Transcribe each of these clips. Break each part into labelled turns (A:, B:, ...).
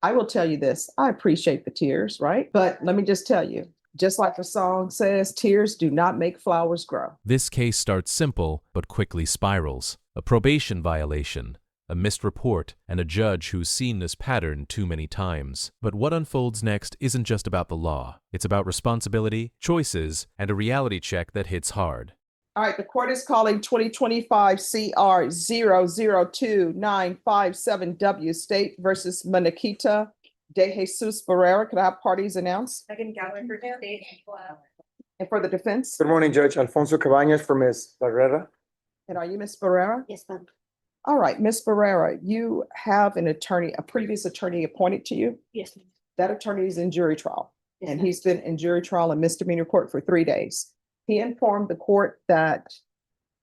A: I will tell you this, I appreciate the tears, right? But let me just tell you, just like the song says, tears do not make flowers grow.
B: This case starts simple but quickly spirals. A probation violation, a missed report, and a judge who's seen this pattern too many times. But what unfolds next isn't just about the law. It's about responsibility, choices, and a reality check that hits hard.
A: All right, the court is calling 2025 CR 002957W State versus Maniquita de Jesus Barrera. Could I have parties announced?
C: Second Gallagher State.
A: And for the defense?
D: Good morning, Judge. Alfonso Cabañas for Ms. Barrera.
A: And are you Ms. Barrera?
C: Yes, ma'am.
A: All right, Ms. Barrera, you have an attorney, a previous attorney appointed to you.
C: Yes, ma'am.
A: That attorney is in jury trial.
C: Yes,
A: And
C: ma'am.
A: he's been in jury trial and misdemeanor court for 3 days. He informed the court that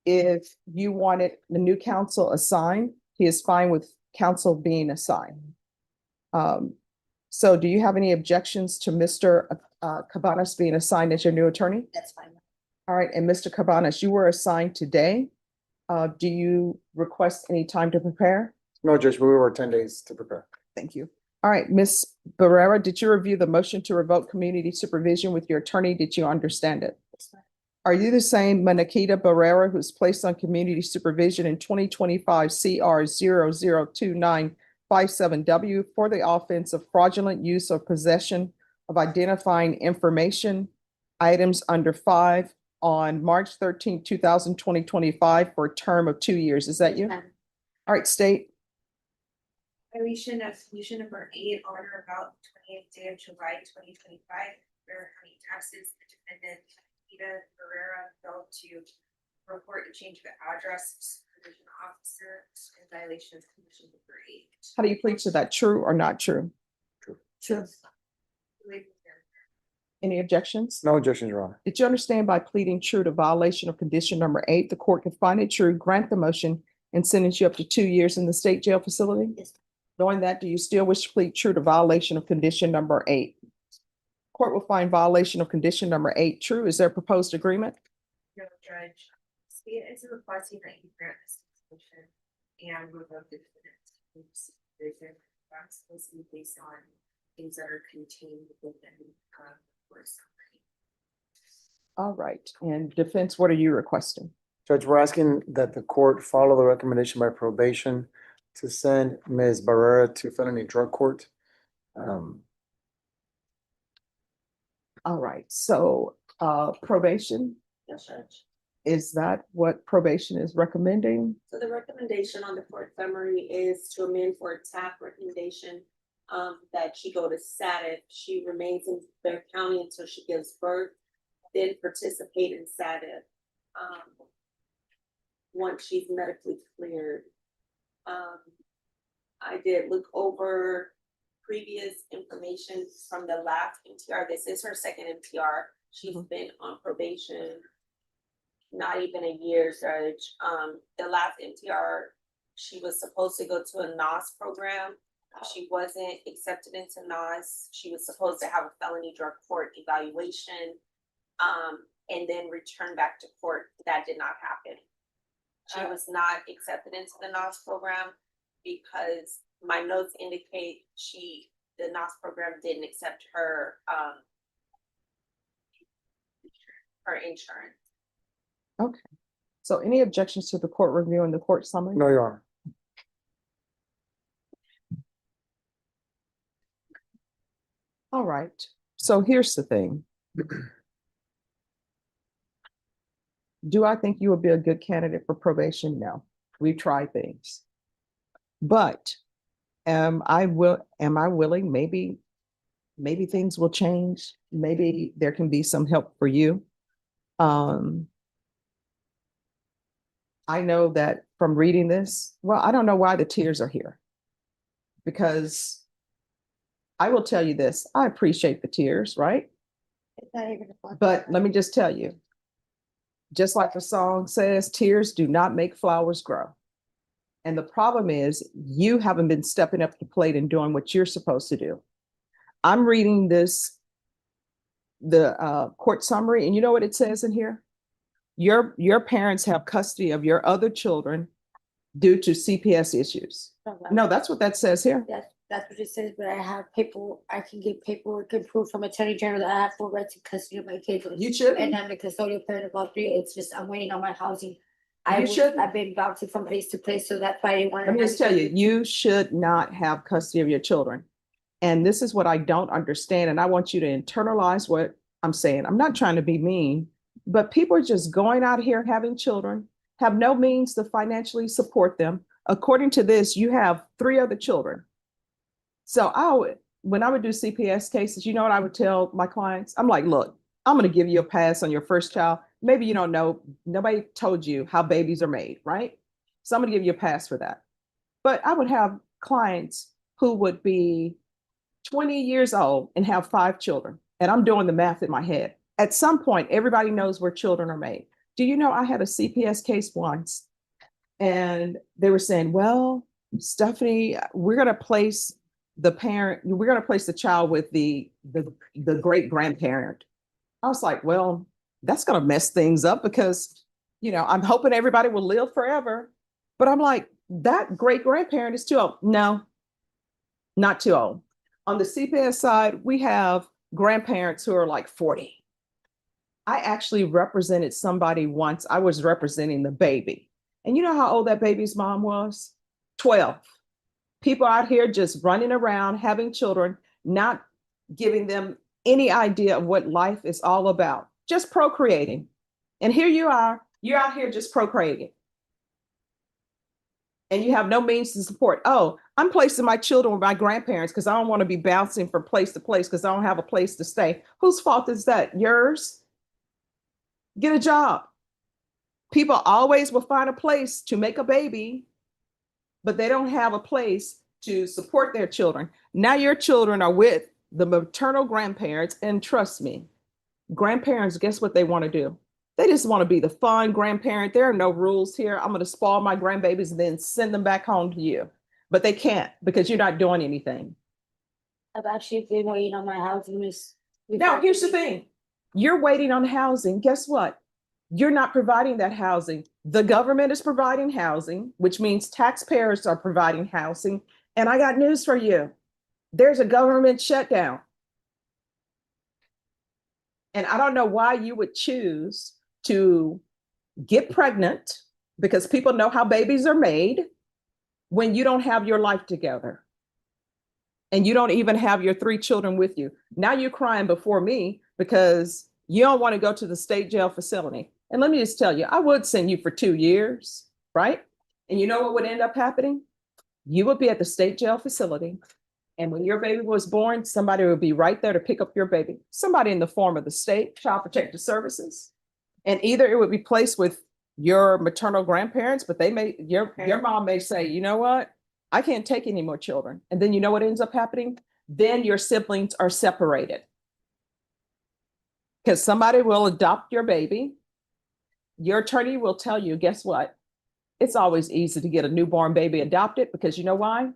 A: if you wanted the new counsel assigned, he is fine with counsel being assigned. So do you have any objections to Mr. Cabanas being assigned as your new attorney?
C: That's fine.
A: All right, and Mr. Cabanas, you were assigned today. Do you request any time to prepare?
D: No, Judge, we were 10 days to prepare.
A: Thank you. All right, Ms. Barrera, did you review the motion to revoke community supervision with your attorney? Did you understand it?
C: Yes, ma'am.
A: Are you the same Maniquita Barrera who's placed on community supervision in 2025 CR 002957W for the offense of fraudulent use or possession of identifying information, items under 5 on March 13, 2025 for a term of 2 years? Is that you?
C: Ma'am.
A: All right, state.
E: Violation of solution number 8 on or about 20th day of July 2025, Bear County taxes, the defendant, Ida Herrera, failed to report a change of address, supervision officer, in violation of condition number 8.
A: How do you plead to that? True or not true?
C: True.
A: Any objections?
D: No objections, Your Honor.
A: Did you understand by pleading true to violation of condition number 8, the court can find it true, grant the motion, and sentence you up to 2 years in the state jail facility?
C: Yes.
A: Knowing that, do you still wish to plead true to violation of condition number 8? Court will find violation of condition number 8 true. Is there a proposed agreement?
E: No, Judge, state is requesting that you grant this motion and revoke the defendant's supervision explicitly based on things that are contained within court summary.
A: All right. And defense, what are you requesting?
D: Judge, we're asking that the court follow the recommendation by probation to send Ms. Barrera to felony drug court.
A: All right. So probation,
F: Yes, Judge.
A: is that what probation is recommending?
F: So the recommendation on the court summary is to amend for a TAP recommendation that she go to SATIF. She remains in Bear County until she gives birth, then participate in SATIF once she's medically cleared. I did look over previous information from the last MTR. This is her second MTR. She's been on probation not even a year, Judge. The last MTR, she was supposed to go to a NOS program. She wasn't accepted into NOS. She was supposed to have a felony drug court evaluation, and then return back to court. That did not happen. She was not accepted into the NOS program because my notes indicate the NOS program didn't accept her insurance.
A: Okay. So any objections to the court reviewing the court summary?
D: No, Your Honor.
A: All right. So here's the thing. Do I think you would be a good candidate for probation? No. We've tried things. But am I willing? Maybe things will change. Maybe there can be some help for you. I know that from reading this, well, I don't know why the tears are here. Because I will tell you this, I appreciate the tears, right?
C: It's not even a fun.
A: But let me just tell you, just like the song says, tears do not make flowers grow. And the problem is you haven't been stepping up to the plate and doing what you're supposed to do. I'm reading the court summary, and you know what it says in here? Your parents have custody of your other children due to CPS issues.
C: Oh, wow.
A: No, that's what that says here.
C: Yes. That's what it says, but I have paper, I can get paperwork and proof from Attorney General that I have full rights to custody of my kids.
A: You should.
C: And I'm the custodial parent of all three. It's just, I'm waiting on my housing.
A: You should.
C: I've been bouncing from place to place, so that's why I didn't want to.
A: Let me just tell you, you should not have custody of your children. And this is what I don't understand. And I want you to internalize what I'm saying. I'm not trying to be mean, but people are just going out here having children, have no means to financially support them. According to this, you have 3 other children. So when I would do CPS cases, you know what I would tell my clients? I'm like, look, I'm going to give you a pass on your first child. Maybe you don't know, nobody told you how babies are made, right? So I'm going to give you a pass for that. But I would have clients who would be 20 years old and have 5 children. And I'm doing the math in my head. At some point, everybody knows where children are made. Do you know I had a CPS case once and they were saying, well, Stephanie, we're going to place the child with the great grandparent. I was like, well, that's going to mess things up because, I'm hoping everybody will live forever. But I'm like, that great grandparent is too old. No, not too old. On the CPS side, we have grandparents who are like 40. I actually represented somebody once. I was representing the baby. And you know how old that baby's mom was? 12. People out here just running around, having children, not giving them any idea of what life is all about, just procreating. And here you are, you're out here just procreating. And you have no means to support. Oh, I'm placing my children with my grandparents because I don't want to be bouncing from place to place because I don't have a place to stay. Whose fault is that? Yours? Get a job. People always will find a place to make a baby, but they don't have a place to support their children. Now your children are with the maternal grandparents, and trust me, grandparents, guess what they want to do? They just want to be the fun grandparent. There are no rules here. I'm going to spoil my grandbabies and then send them back home to you. But they can't because you're not doing anything.
C: I've actually been waiting on my housing.
A: Now, here's the thing. You're waiting on housing. Guess what? You're not providing that housing. The government is providing housing, which means taxpayers are providing housing. And I got news for you. There's a government shutdown. And I don't know why you would choose to get pregnant, because people know how babies are made, when you don't have your life together. And you don't even have your 3 children with you. Now you're crying before me because you don't want to go to the state jail facility. And let me just tell you, I would send you for 2 years, right? And you know what would end up happening? You would be at the state jail facility. And when your baby was born, somebody would be right there to pick up your baby. Somebody in the form of the state, Child Protective Services. And either it would be placed with your maternal grandparents, but your mom may say, you know what? I can't take any more children. And then you know what ends up happening? Then your siblings are separated. Because somebody will adopt your baby. Your attorney will tell you, guess what? It's always easy to get a newborn baby adopted because you know why?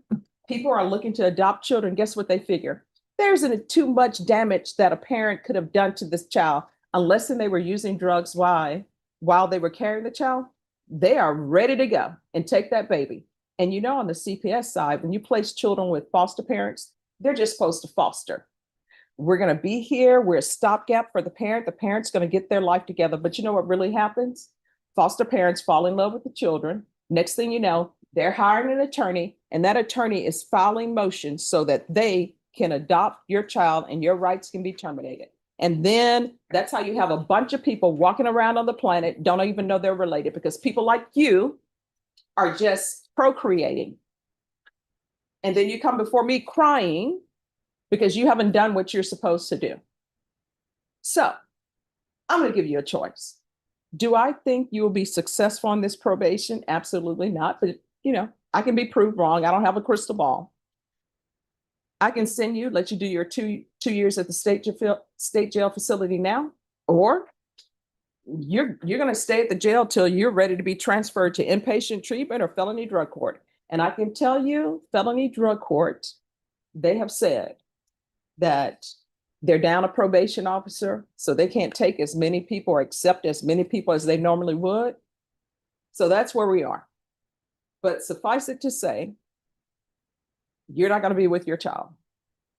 A: People are looking to adopt children. Guess what they figure? There isn't too much damage that a parent could have done to this child unless they were using drugs while they were carrying the child. They are ready to go and take that baby. And you know, on the CPS side, when you place children with foster parents, they're just supposed to foster. We're going to be here. We're a stopgap for the parent. The parent's going to get their life together. But you know what really happens? Foster parents fall in love with the children. Next thing you know, they're hiring an attorney, and that attorney is filing motions so that they can adopt your child and your rights can be terminated. And then that's how you have a bunch of people walking around on the planet, don't even know they're related, because people like you are just procreating. And then you come before me crying because you haven't done what you're supposed to do. So I'm going to give you a choice. Do I think you will be successful on this probation? Absolutely not. But, I can be proved wrong. I don't have a crystal ball. I can send you, let you do your two years at the state jail facility now, or you're going to stay at the jail till you're ready to be transferred to inpatient treatment or felony drug court. And I can tell you, felony drug court, they have said that they're down a probation officer, so they can't take as many people or accept as many people as they normally would. So that's where we are. But suffice it to say, you're not going to be with your child.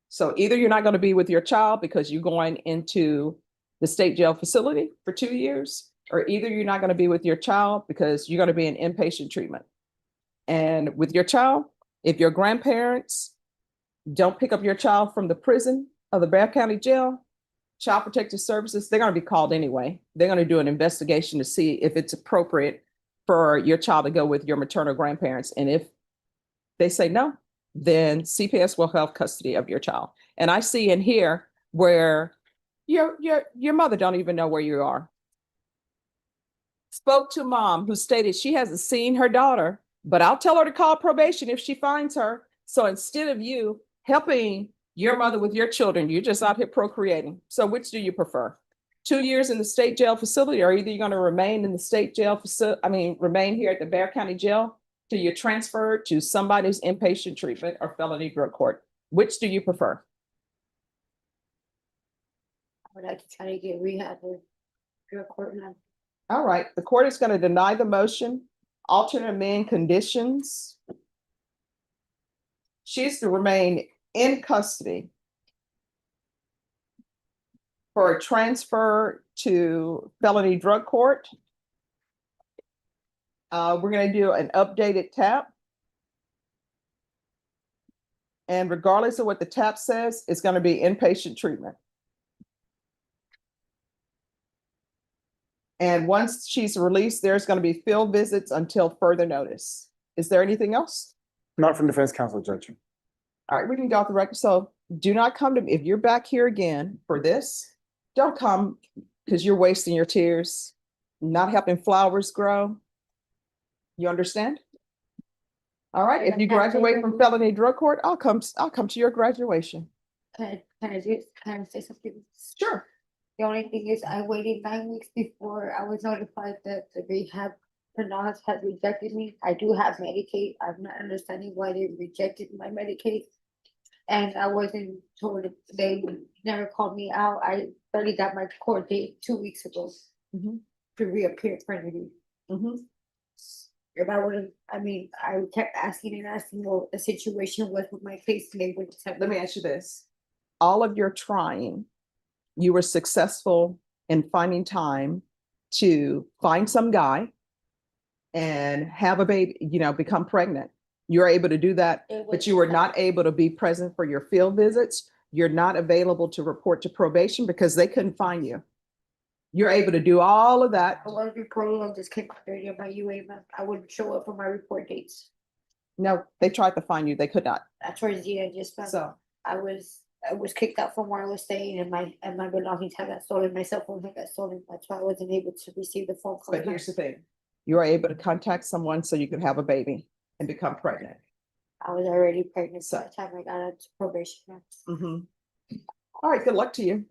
A: So either you're not going to be with your child because you're going into the state jail facility for 2 years, or either you're not going to be with your child because you're going to be in inpatient treatment. And with your child, if your grandparents don't pick up your child from the prison of the Bath County Jail, Child Protective Services, they're going to be called anyway. They're going to do an investigation to see if it's appropriate for your child to go with your maternal grandparents. And if they say no, then CPS will have custody of your child. And I see in here where your mother don't even know where you are. Spoke to mom who stated she hasn't seen her daughter, but I'll tell her to call probation if she finds her. So instead of you helping your mother with your children, you're just out here procreating. So which do you prefer? 2 years in the state jail facility, or either you're going to remain in the state jail facility, remain here at the Bath County Jail till you're transferred to somebody's inpatient treatment or felony drug court. Which do you prefer?
C: I would like to try to get rehab or drug court now.
A: All right, the court is going to deny the motion, alternate amend conditions. She's to remain in custody for a transfer to felony drug court. We're going to do an updated TAP. And regardless of what the TAP says, it's going to be inpatient treatment. And once she's released, there's going to be field visits until further notice. Is there anything else?
D: Not from defense counsel, Judge.
A: All right, we can go off the record. So do not come to me. If you're back here again for this, don't come because you're wasting your tears, not helping flowers grow. You understand? All right, if you graduate from felony drug court, I'll come to your graduation.
C: Can I say something?
A: Sure.
C: The only thing is I waited 9 weeks before I was notified that the rehab nurse had rejected me. I do have Medicaid. I'm not understanding why they rejected my Medicaid. And I wasn't told, they never called me out. I barely got my court date 2 weeks ago to reappear for interview. If I would have, I kept asking and asking what the situation was with my case, and they wouldn't tell me.
A: Let me ask you this. All of your trying, you were successful in finding time to find some guy and have a baby, become pregnant. You're able to do that, but you were not able to be present for your field visits. You're not available to report to probation because they couldn't find you. You're able to do all of that.
C: I was reporting on this came clearly on my UA. I wouldn't show up for my report dates.
A: No, they tried to find you. They could not.
C: That's where the end just found.
A: So,
C: I was kicked out from where I was staying, and my belongings had got stolen. My cell phone had got stolen. That's why I wasn't able to receive the phone call.
A: but here's the thing. You were able to contact someone so you could have a baby and become pregnant.
C: I was already pregnant by the time I got into probation.
A: All right, good luck to you.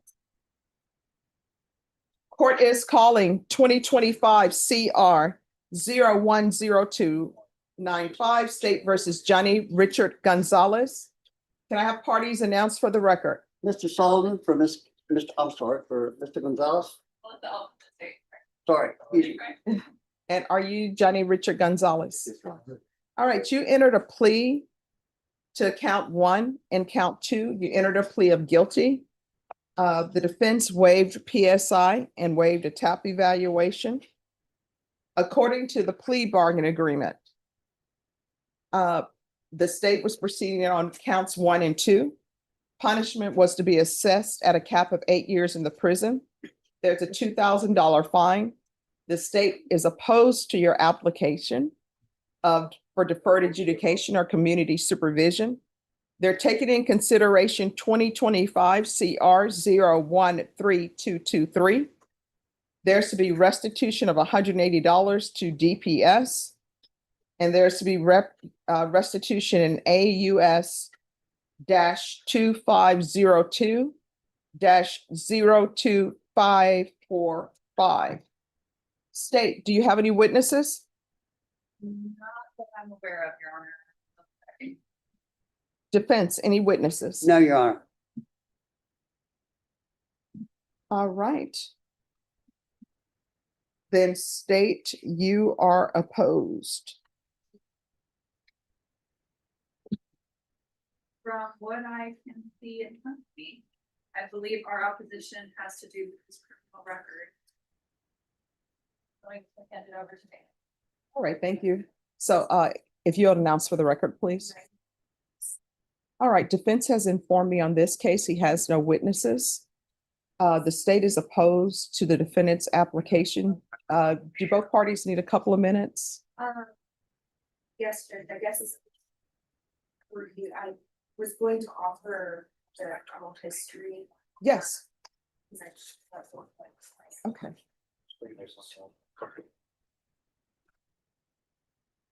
A: Court is calling 2025 CR 010295 State versus Johnny Richard Gonzalez. Can I have parties announced for the record?
G: Mr. Sullivan for for Mr. Gonzalez. Sorry.
A: And are you Johnny Richard Gonzalez? All right, you entered a plea to count 1 and count 2. You entered a plea of guilty. The defense waived PSI and waived a TAP evaluation. According to the plea bargain agreement, the state was proceeding on counts 1 and 2. Punishment was to be assessed at a cap of 8 years in the prison. There's a $2,000 fine. The state is opposed to your application for deferred adjudication or community supervision. They're taking in consideration 2025 CR 013223. There's to be restitution of $180 to DPS. And there's to be restitution in AUS -2502-02545. State, do you have any witnesses?
E: Not that I'm aware of, Your Honor.
A: Defense, any witnesses?
G: No, Your Honor.
A: All right. Then state, you are opposed.
H: From what I can see in front of me, I believe our opposition has to do with his criminal record. Going to hand it over to me.
A: All right, thank you. So if you'll announce for the record, please. All right, defense has informed me on this case. He has no witnesses. The state is opposed to the defendant's application. Do both parties need a couple of minutes?
E: Yes, Judge, I guess it's. Review, I was going to offer the criminal history.
A: Yes,
E: That's what
A: okay.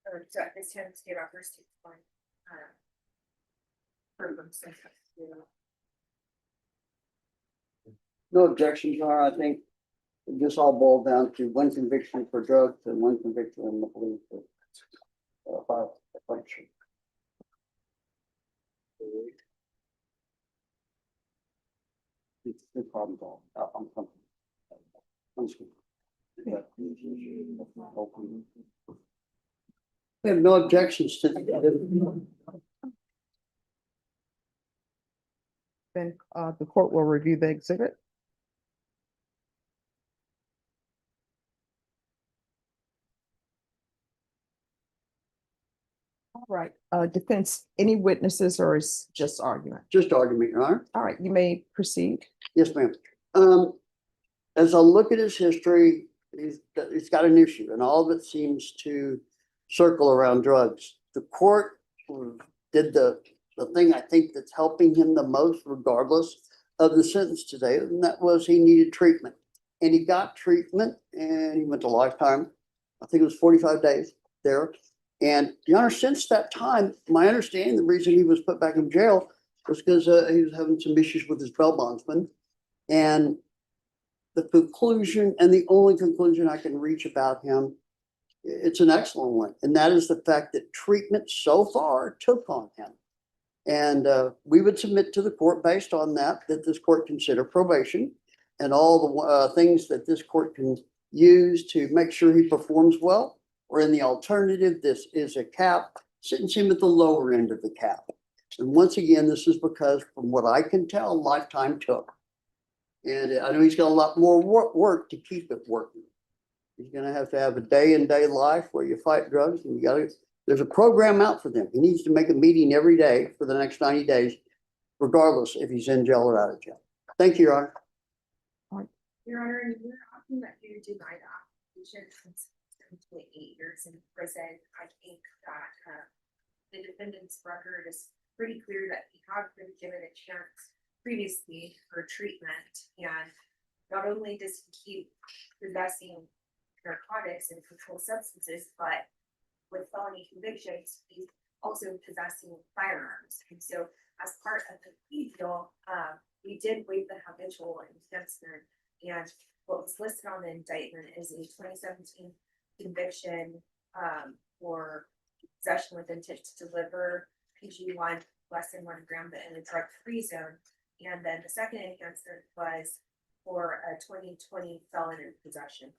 E: Or so this time to get our first one.
G: No objections are, I think, this all boiled down to one conviction for drugs and one conviction in the police. Function. It's no problem at all. I'm comfortable. I'm just- We have no objections to the.
A: Then the court will review the exhibit. All right, defense, any witnesses or is just argument?
G: Just argument, Your Honor.
A: All right, you may proceed.
G: Yes, ma'am. As I look at his history, he's got an issue and all of it seems to circle around drugs. The court did the thing I think that's helping him the most regardless of the sentence today, and that was he needed treatment. And he got treatment and he went to lifetime. I think it was 45 days there. And Your Honor, since that time, my understanding, the reason he was put back in jail was because he was having some issues with his bail bondsman. And the conclusion, and the only conclusion I can reach about him, it's an excellent one. And that is the fact that treatment so far took on him. And we would submit to the court based on that this court consider probation and all the things that this court can use to make sure he performs well. Or in the alternative, this is a cap, sentence him at the lower end of the cap. And once again, this is because from what I can tell, lifetime took. And I know he's got a lot more work to keep it working. He's gonna have to have a day in day life where you fight drugs and there's a program out for them. He needs to make a meeting every day for the next 90 days, regardless if he's in jail or out of jail. Thank you, Your Honor.
E: Your Honor, you're talking that you denied application since 8 years in prison. I think that the defendant's record is pretty clear that he had been given a chance previously for treatment. And not only does he keep possessing narcotics and controlled substances, but with felony convictions, he's also possessing firearms. And so as part of the plea deal, we did waive the habitual enhancement. And what was listed on the indictment is a 2017 conviction for possession with intent to deliver PG1 less than 1 gram, but in a drug-free zone. And then the second enhancement was for a 2020 felon in possession.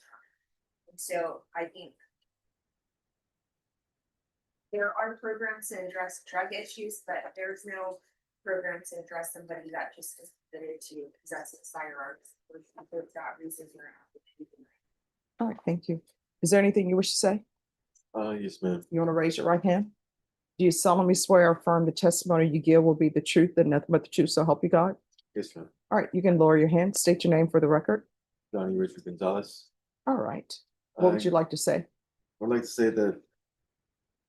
E: And so I think there are programs to address drug issues, but there's no program to address somebody that just is committed to possessing firearms for that reason.
A: All right, thank you. Is there anything you wish to say?
I: Yes, ma'am.
A: You want to raise your right hand? Do you solemnly swear or affirm the testimony you give will be the truth and nothing but the truth, so help you God?
I: Yes, ma'am.
A: All right, you can lower your hand, state your name for the record.
I: Johnny Richard Gonzalez.
A: All right, what would you like to say?
I: I'd like to say that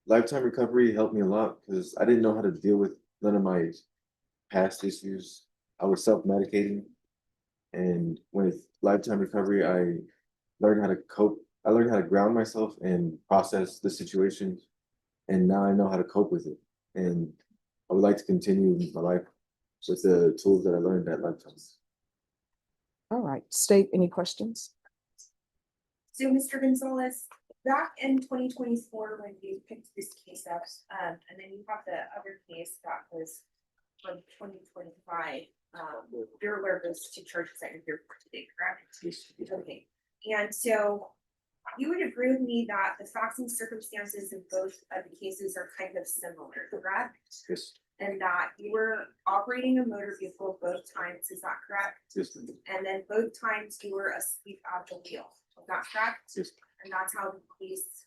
I: lifetime recovery helped me a lot because I didn't know how to deal with none of my past issues. I was self-medicating, and with lifetime recovery, I learned how to cope. I learned how to ground myself and process the situation, and now I know how to cope with it. And I would like to continue my life with the tools that I learned at lifetime.
A: All right, state any questions?
E: So, Mr. Gonzalez, back in 2024, when you picked this case up, and then you have the other case that was from 2025, you're aware of those 2 charges that you're here for today, correct? Okay. And so you would agree with me that the facts and circumstances of both of the cases are kind of similar, correct?
I: Yes.
E: and that you were operating a motor vehicle both times, is that correct?
I: Yes, ma'am.
E: And then both times you were asleep at the wheel, is that correct?
I: Yes,
E: And that's how the police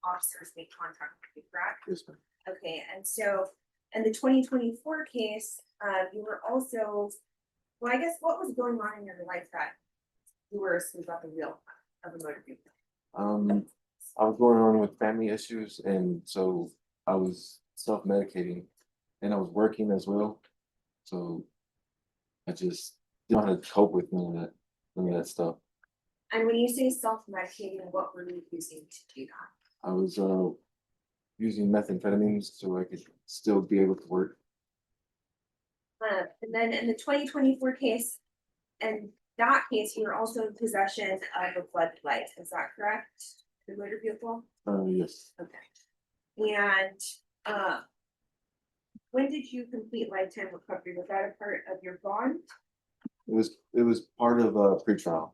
E: officers make contact with you, correct?
I: yes, ma'am.
E: Okay, and so in the 2024 case, you were also, well, I guess what was going on in your life that you were asleep at the wheel of a motor vehicle?
I: I was going on with family issues, and so I was self-medicating, and I was working as well. So I just didn't know how to cope with none of that stuff.
E: And when you say self-medicating, what were you using to do that?
I: I was using methamphetamines so I could still be able to work.
E: And then in the 2024 case, and that case, you were also in possession of a floodlight, is that correct? The motor vehicle?
I: Yes,
E: Okay. And when did you complete lifetime recovery? Was that a part of your bond?
I: it was part of a pretrial.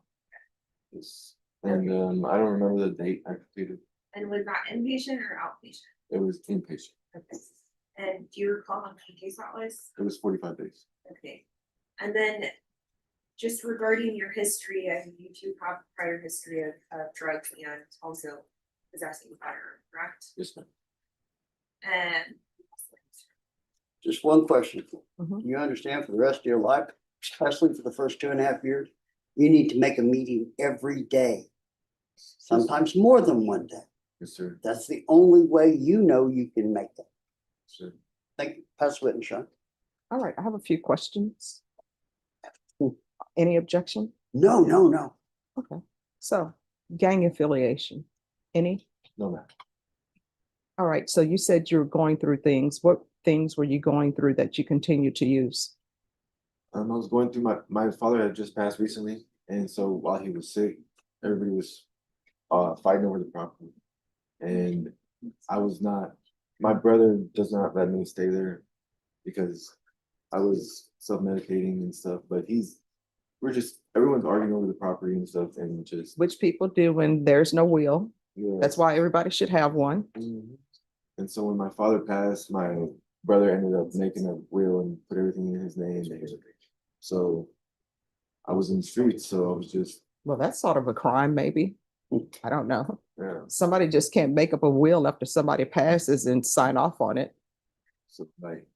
I: Yes. And I don't remember the date I completed.
E: And was that inpatient or outpatient?
I: It was inpatient.
E: Okay. And do you recall how many days that was?
I: It was 45 days.
E: Okay. And then just regarding your history, and you do have prior history of drugs and also possessing a firearm, correct?
I: Yes, ma'am.
E: And
G: Just one question.
A: Mhm.
G: You understand for the rest of your life, especially for the first 2.5 years, you need to make a meeting every day, sometimes more than one day.
I: Yes, sir.
G: That's the only way you know you can make it.
I: Sir.
G: Thank you. Pass the witness, Sean.
A: All right, I have a few questions. Any objection?
G: No, no, no.
A: Okay, so gang affiliation, any?
I: No, ma'am.
A: All right, so you said you were going through things. What things were you going through that you continue to use?
I: I was going through my father had just passed recently, and so while he was sick, everybody was fighting over the property, and I was not. My brother does not let me stay there because I was self-medicating and stuff. But everyone's arguing over the property and stuff, and just
A: Which people do when there's no will.
I: yeah.
A: That's why everybody should have one.
I: Mhm. And so when my father passed, my brother ended up making a will and put everything in his name. So I was in the streets, so I was just
A: Well, that's sort of a crime, maybe. I don't know.
I: yeah.
A: Somebody just can't make up a will after somebody passes and sign off on it.
I: So like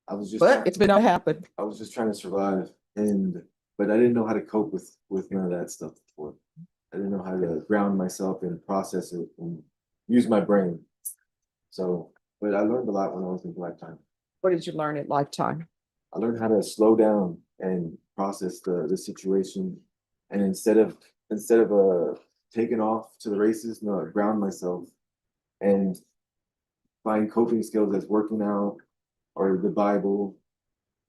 I: I was just
A: But it's been to happen.
I: I was just trying to survive, but I didn't know how to cope with none of that stuff before. I didn't know how to ground myself and process it and use my brain. So, but I learned a lot when I was in Lifetime.
A: What did you learn at Lifetime?
I: I learned how to slow down and process the situation, and instead of taking off to the races, no, I ground myself and find coping skills as working out or the Bible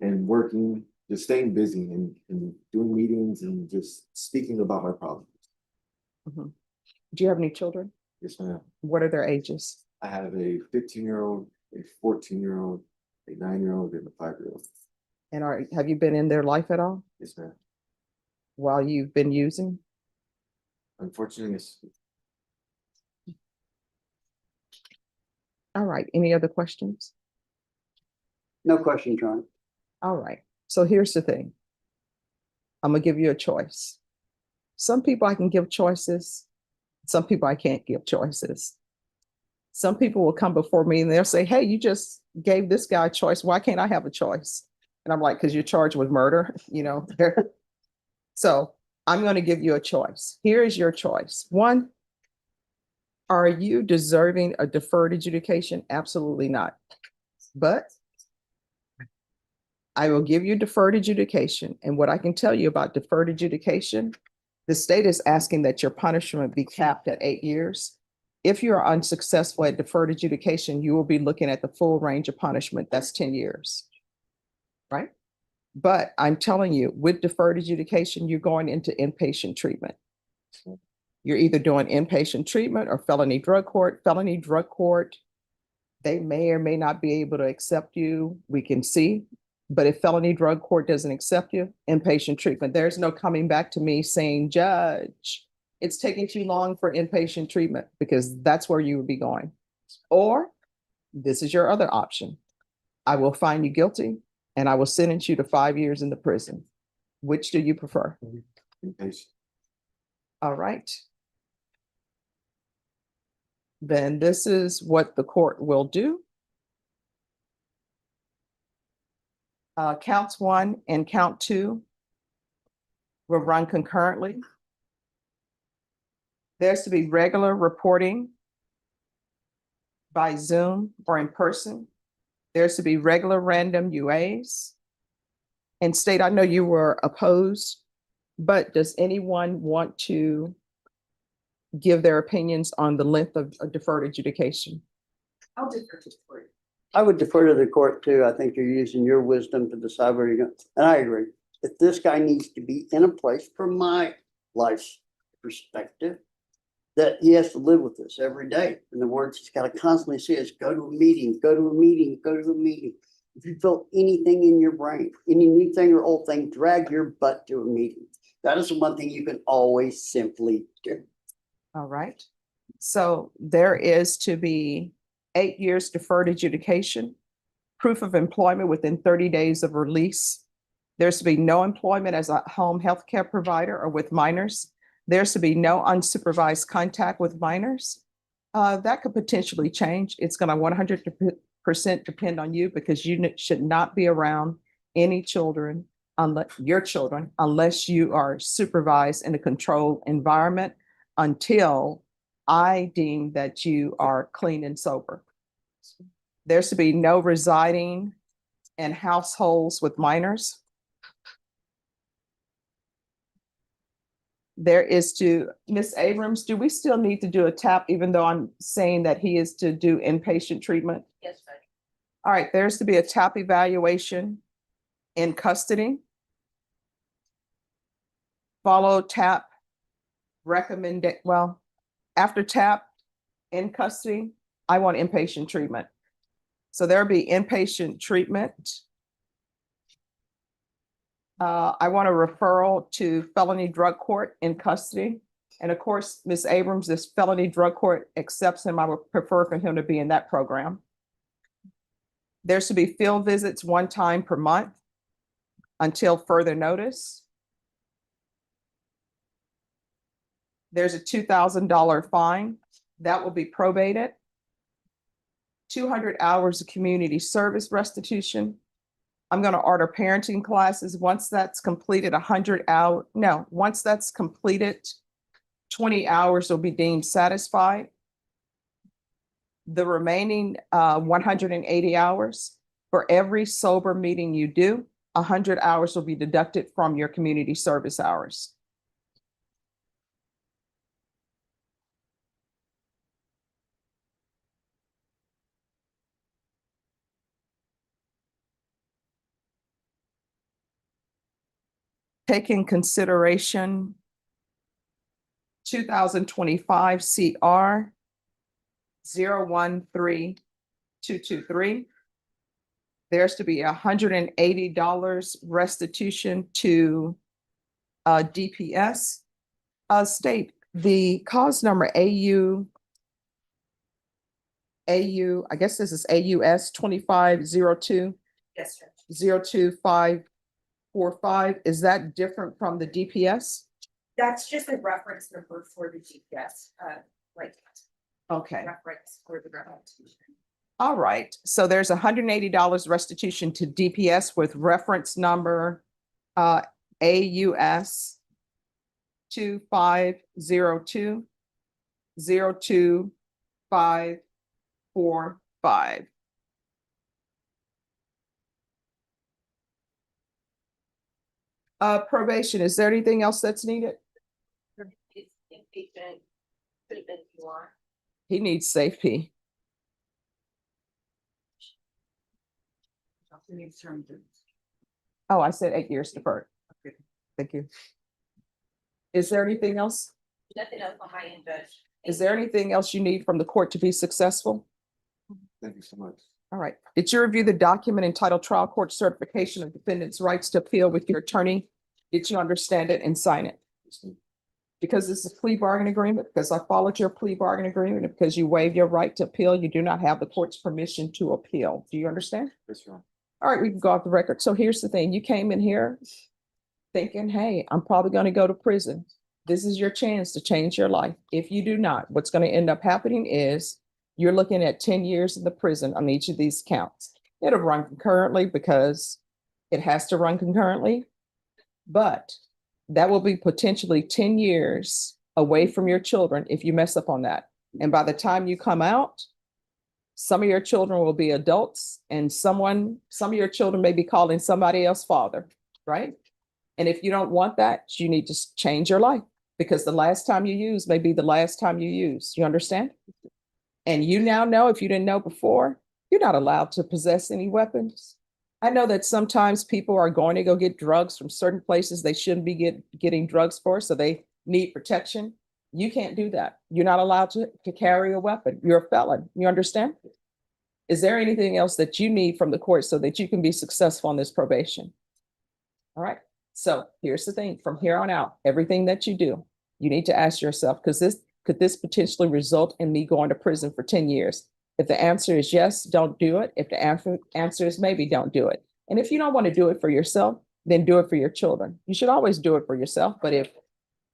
I: and working, just staying busy and doing meetings and just speaking about my problems.
A: Mhm. Do you have any children?
I: Yes, ma'am.
A: What are their ages?
I: I have a 15-year-old, a 14-year-old, a 9-year-old, and a 5-year-old.
A: And have you been in their life at all
I: Yes, ma'am.
A: while you've been using?
I: Unfortunately, it's
A: All right, any other questions?
G: No question, John.
A: All right, so here's the thing. I'm gonna give you a choice. Some people I can give choices. Some people I can't give choices. Some people will come before me and they'll say, hey, you just gave this guy a choice. Why can't I have a choice? And I'm like, because you're charged with murder, you know. So I'm going to give you a choice. Here is your choice. One, are you deserving a deferred adjudication? Absolutely not. But I will give you deferred adjudication. And what I can tell you about deferred adjudication, the state is asking that your punishment be capped at 8 years. If you are unsuccessful at deferred adjudication, you will be looking at the full range of punishment. That's 10 years. Right? But I'm telling you, with deferred adjudication, you're going into inpatient treatment. You're either doing inpatient treatment or felony drug court. Felony drug court, they may or may not be able to accept you. We can see. But if felony drug court doesn't accept you, inpatient treatment, there's no coming back to me saying, Judge, it's taking too long for inpatient treatment, because that's where you would be going. Or this is your other option. I will find you guilty and I will sentence you to 5 years in the prison. Which do you prefer?
I: Inpatient.
A: All right. Then this is what the court will do. Counts 1 and count 2 will run concurrently. There's to be regular reporting by Zoom or in person. There's to be regular random UAs. And State, I know you were opposed, but does anyone want to give their opinions on the length of a deferred adjudication?
H: I'll defer to the court.
G: I would defer to the court too. I think you're using your wisdom to decide where you're going. And I agree. If this guy needs to be in a place from my life's perspective, that he has to live with this every day. In the words he's got to constantly see is go to a meeting, go to a meeting, go to a meeting. If you feel anything in your brain, any new thing or old thing, drag your butt to a meeting. That is the one thing you can always simply do.
A: All right. So there is to be 8 years deferred adjudication, proof of employment within 30 days of release. There's to be no employment as a home health care provider or with minors. There's to be no unsupervised contact with minors. That could potentially change. It's going to 100% depend on you because you should not be around any children, unless you are supervised in a controlled environment until I deem that you are clean and sober. There's to be no residing in households with minors. There is to, Ms. Abrams, do we still need to do a TAP even though I'm saying that he is to do inpatient treatment?
F: Yes, Judge.
A: All right, there's to be a TAP evaluation in custody. Follow TAP after TAP in custody, I want inpatient treatment. So there'll be inpatient treatment. I want a referral to felony drug court in custody. And of course, Ms. Abrams, this felony drug court accepts him. I would prefer for him to be in that program. There's to be field visits 1 time per month until further notice. There's a $2,000 fine that will be probated. 200 hours of community service restitution. I'm going to order parenting classes. Once that's completed, 20 hours will be deemed satisfied. The remaining 180 hours, for every sober meeting you do, 100 hours will be deducted from your community service hours. Take in consideration 2025 CR 013223. There's to be $180 restitution to DPS. State, the cause number I guess this is AUS 2502
E: Yes, Judge.
A: 02545. Is that different from the DPS?
E: That's just a reference number for the GPS,
A: Okay.
E: reference for the restitution.
A: All right, so there's $180 restitution to DPS with reference number AUS 2502 02545. Probation, is there anything else that's needed?
F: It's inpatient treatment you want.
A: He needs safe P. Oh, I said 8 years deferred. Okay, thank you. Is there anything else?
F: Nothing else on my end, Judge.
A: Is there anything else you need from the court to be successful?
I: Thank you so much.
A: All right. Did you review the document entitled Trial Court Certification of Defendant's Rights to Appeal with your attorney? Did you understand it and sign it? because this is a plea bargain agreement, because I followed your plea bargain agreement, and because you waived your right to appeal, you do not have the court's permission to appeal. Do you understand?
I: Yes, Your Honor.
A: All right, we can go off the record. So here's the thing. You came in here thinking, hey, I'm probably going to go to prison. This is your chance to change your life. If you do not, what's going to end up happening is you're looking at 10 years in the prison on each of these counts. It'll run concurrently because it has to run concurrently, but that will be potentially 10 years away from your children if you mess up on that. And by the time you come out, some of your children will be adults, and some of your children may be calling somebody else father, right? And if you don't want that, you need to change your life, because the last time you use may be the last time you use. You understand? And you now know, if you didn't know before, you're not allowed to possess any weapons. I know that sometimes people are going to go get drugs from certain places they shouldn't be getting drugs for, so they need protection. You can't do that. You're not allowed to carry a weapon. You're a felon. You understand? Is there anything else that you need from the court so that you can be successful on this probation? All right. So here's the thing. From here on out, everything that you do, you need to ask yourself, could this potentially result in me going to prison for 10 years? If the answer is yes, don't do it. If the answer is maybe, don't do it. And if you don't want to do it for yourself, then do it for your children. You should always do it for yourself. But if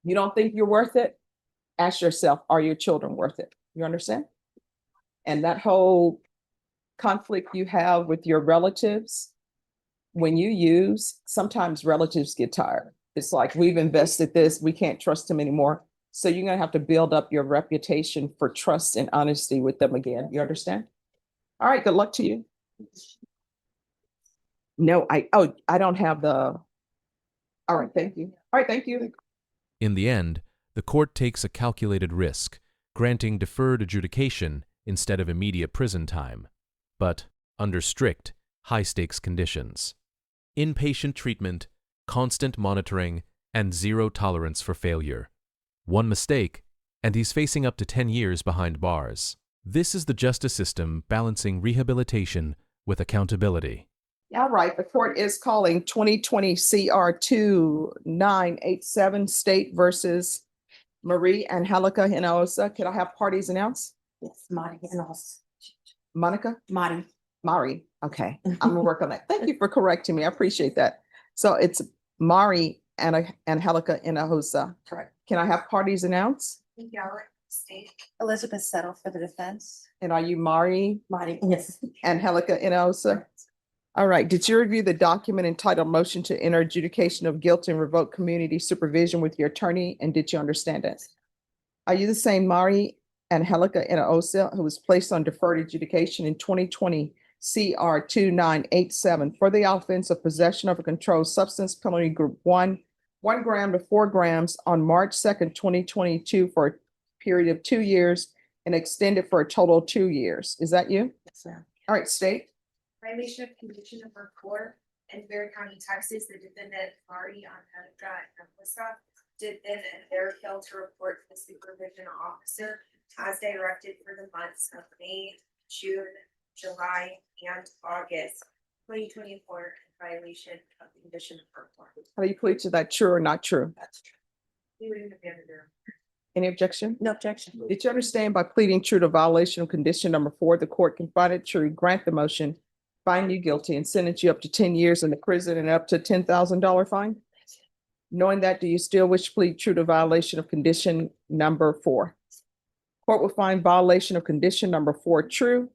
A: you don't think you're worth it, ask yourself, are your children worth it? You understand? And that whole conflict you have with your relatives, when you use, sometimes relatives get tired. It's like, we've invested this, we can't trust them anymore. So you're going to have to build up your reputation for trust and honesty with them again. You understand? All right, good luck to you. No, I don't have the, all right, thank you. All right, thank you.
B: In the end, the court takes a calculated risk, granting deferred adjudication instead of immediate prison time, but under strict, high-stakes conditions. Inpatient treatment, constant monitoring, and zero tolerance for failure. One mistake, and he's facing up to 10 years behind bars. This is the justice system balancing rehabilitation with accountability.
A: All right, the court is calling 2020 CR 2987 State versus Marie Angelica Hinojosa. Could I have parties announced?
C: Yes, Mari and also
A: Monica?
C: Mari.
A: Mari. Okay, I'm gonna work on that. Thank you for correcting me. I appreciate that. So it's Mari and Angelica Hinojosa.
C: Correct.
A: Can I have parties announced?
E: Gallic State.
C: Elizabeth Settle for the defense.
A: And are you Mari
C: Mari, yes.
A: Angelica Hinojosa? All right, did you review the document entitled Motion to Enter Adjudication of Guilt and Revoke Community Supervision with your attorney, and did you understand it? Are you the same Mari Angelica Hinojosa who was placed on deferred adjudication in 2020 CR 2987 for the offense of possession of a controlled substance, penalty group 1 gram to 4 grams on March 2nd, 2022 for a period of 2 years and extended for a total of 2 years? Is that you?
C: Yes, ma'am.
A: All right, state.
E: Violation of condition number 4 in Bear County, Texas, the defendant Mari Angelica Hinojosa did then and there fail to report to the supervision officer as directed for the months of May, June, July, and August 2024 in violation of condition number 4.
A: How do you plead to that, true or not true?
C: That's true.
E: We would have abandoned her.
A: Any objection?
C: No objection.
A: Did you understand by pleading true to violation of condition number 4, the court can find it true, grant the motion, find you guilty, and sentence you up to 10 years in the prison and up to $10,000 fine? Knowing that, do you still wish to plead true to violation of condition number 4? Court will find violation of condition number 4 true.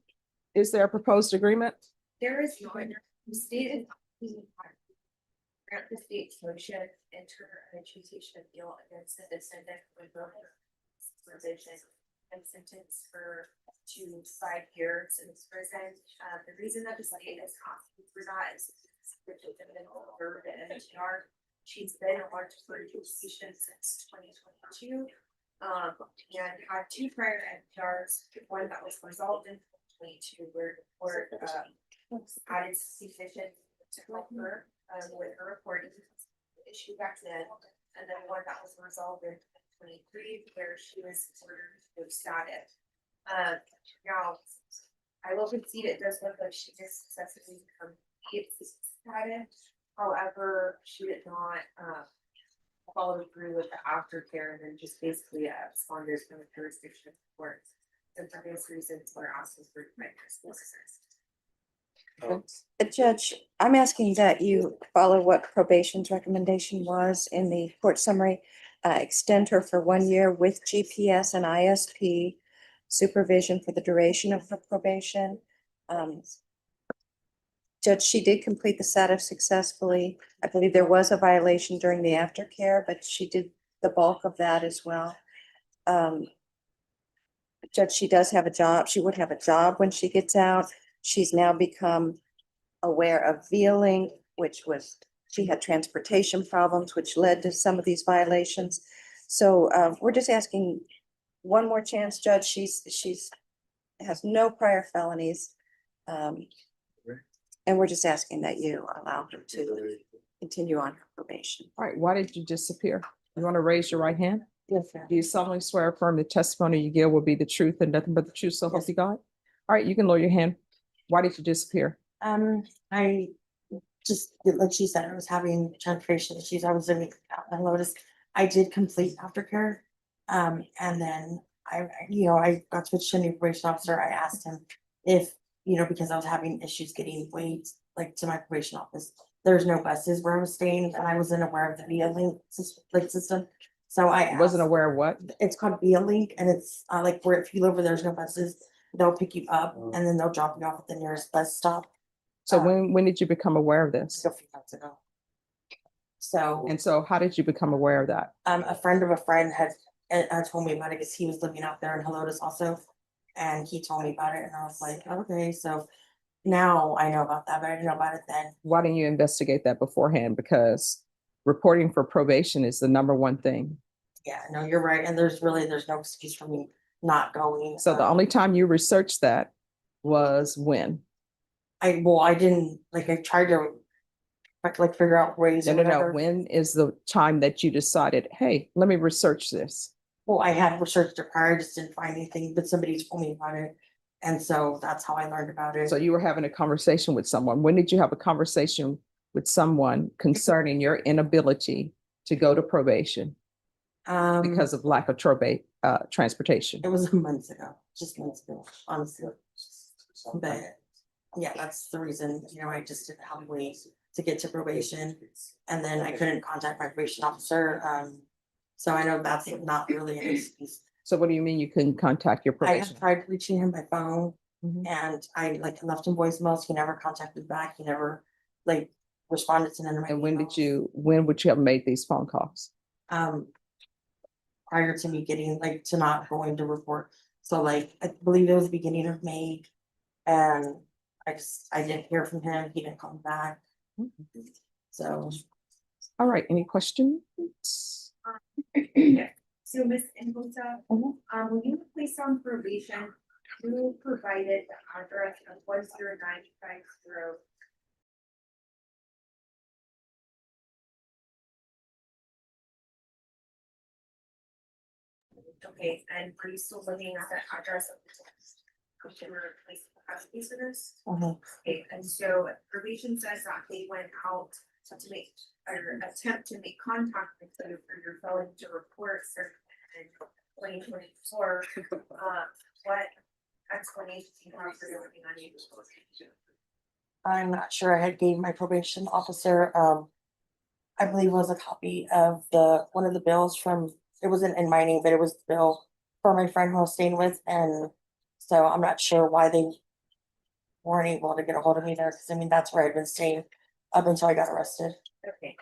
A: Is there a proposed agreement?
E: There is no, the state is grant the state's motion, enter an adjudication appeal against the defendant with supervision and sentence her to 5 years in this prison. The reason that the state is asking for that is the defendant over the MTR. She's been on for adjudication since 2022. And had 2 prior MTRs, one that was resolved in 2022, where the court added sufficient to help her with her reporting issue back then, and then one that was resolved in 2023, where she was ordered to status. Now, I will concede it does look like she just successfully completed status. However, she did not follow through with the aftercare and then just basically absconded from the jurisdiction of the court. And for various reasons, we're asking for
J: Judge, I'm asking that you follow what probation's recommendation was in the court summary. Extend her for 1 year with GPS and ISP supervision for the duration of her probation. Judge, she did complete the SATF successfully. I believe there was a violation during the aftercare, but she did the bulk of that as well. Judge, she does have a job. She would have a job when she gets out. She's now become aware of VLink, which was, she had transportation problems, which led to some of these violations. So we're just asking one more chance, Judge. She's has no prior felonies. And we're just asking that you allow her to continue on her probation.
A: All right, why did you disappear? You want to raise your right hand?
J: Yes, sir.
A: Do you solemnly swear or affirm the testimony you give will be the truth and nothing but the truth, so help you God? All right, you can lower your hand. Why did you disappear?
K: I just, like she said, I was having transportation issues. I was living out in Lotus. I did complete aftercare. And then I got switched to a new probation officer. I asked him if, because I was having issues getting weight, like to my probation office. There's no buses where I was staying and I wasn't aware of the VIA link system. So I
A: Wasn't
K: asked-
A: aware of what?
K: It's called VIA link and it's like where if you live where there's no buses, they'll pick you up and then they'll drop you off at the nearest bus stop.
A: So when did you become aware of this?
K: A few months ago. So,
A: And so how did you become aware of that?
K: a friend of a friend had told me about it because he was living out there in Helotes also. And he told me about it and I was like, okay, so now I know about that, but I didn't know about it then.
A: Why didn't you investigate that beforehand? Because reporting for probation is the number one thing.
K: Yeah, no, you're right. And there's no excuse for me not going.
A: So the only time you researched that was when?
K: I didn't, like, I tried to like figure out ways or
A: No.
K: whatever.
A: When is the time that you decided, hey, let me research this?
K: Well, I had researched it prior, I just didn't find anything, but somebody told me about it. And so that's how I learned about it.
A: So you were having a conversation with someone. When did you have a conversation with someone concerning your inability to go to probation because of lack of transportation?
K: It was months ago, just months ago, honestly. But yeah, that's the reason, I just didn't have a way to get to probation. And then I couldn't contact my probation officer. So I know that's not really an excuse.
A: So what do you mean you couldn't contact your
K: I
A: probation?
K: have tried reaching him by phone
A: Mhm.
K: and I left him voicemails. He never contacted back. He never responded to none of my
A: And when
K: emails.
A: would you have made these phone calls?
K: Prior to me getting to not going to report. So I believe it was the beginning of May. And I didn't hear from him. He didn't come back. So.
A: All right, any questions?
E: So Ms. Ingolstadt, when you were placed on probation, you provided the address of 10950. Okay, and are you still living at that address of the computer place as visitors? Okay, and so probation says that they went out to make or attempt to make contact with you for your failing to report certain in 2024. What explanation do you have for your working on you?
K: I'm not sure. I had gave my probation officer, I believe it was a copy of one of the bills from, it wasn't in my name, but it was the bill for my friend who I was staying with. And so I'm not sure why they weren't able to get a hold of me there. Cause that's where I'd been staying up until I got arrested.
E: Okay,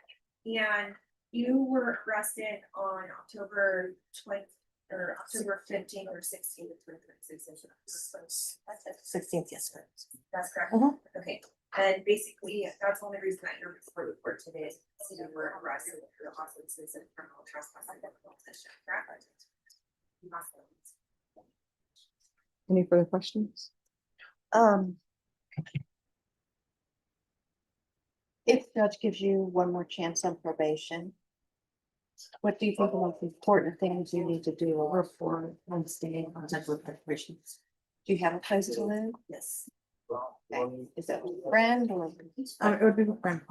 E: and you were arrested on October 15th or 16th of 2026.
K: 16th, yes, sir.
E: That's correct.
K: Mhm.
E: Okay, and basically, that's the only reason that you're before the court today is because you were arrested for the offenses and criminal trespass and criminal possession, correct?
A: Any further questions?
J: If the judge gives you one more chance on probation, what do you think the most important things you need to do for when staying in contact with probation? Do you have a place to live?
K: Yes.
J: Okay. Is that with a friend or?
K: It would be with friend.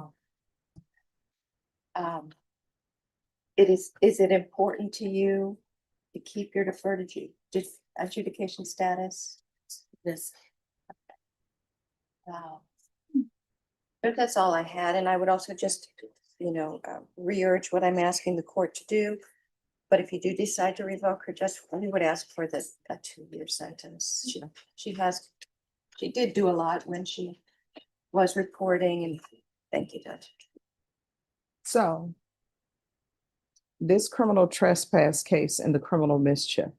J: is it important to you to keep your deferred adjudication status?
K: This,
J: Wow. But that's all I had, and I would also just, re-urge what I'm asking the court to do. But if you do decide to revoke her, just, we would ask for a 2-year sentence. She did do a lot when she was reporting, and thank you, Judge.
A: So this criminal trespass case and the criminal mischief.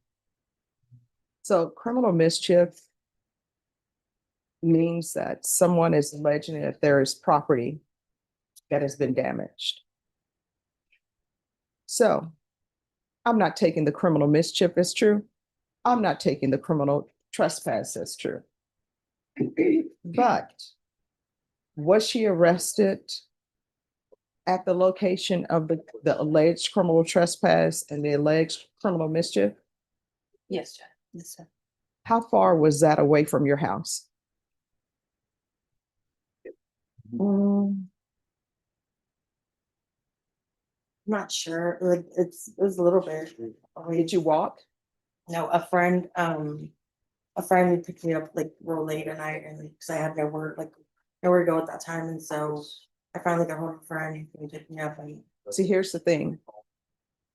A: So criminal mischief means that someone is alleging that there is property that has been damaged. So I'm not taking the criminal mischief as true. I'm not taking the criminal trespass as true. But was she arrested at the location of the alleged criminal trespass and the alleged criminal mischief?
J: Yes, Judge. Yes, sir.
A: How far was that away from your house?
K: I'm not sure, like, it was a little bit.
A: Did you walk?
K: No, a friend picked me up like real late at night, and because I had nowhere to go at that time, and so I finally got hold of a friend who picked me up. And
A: See, here's the thing.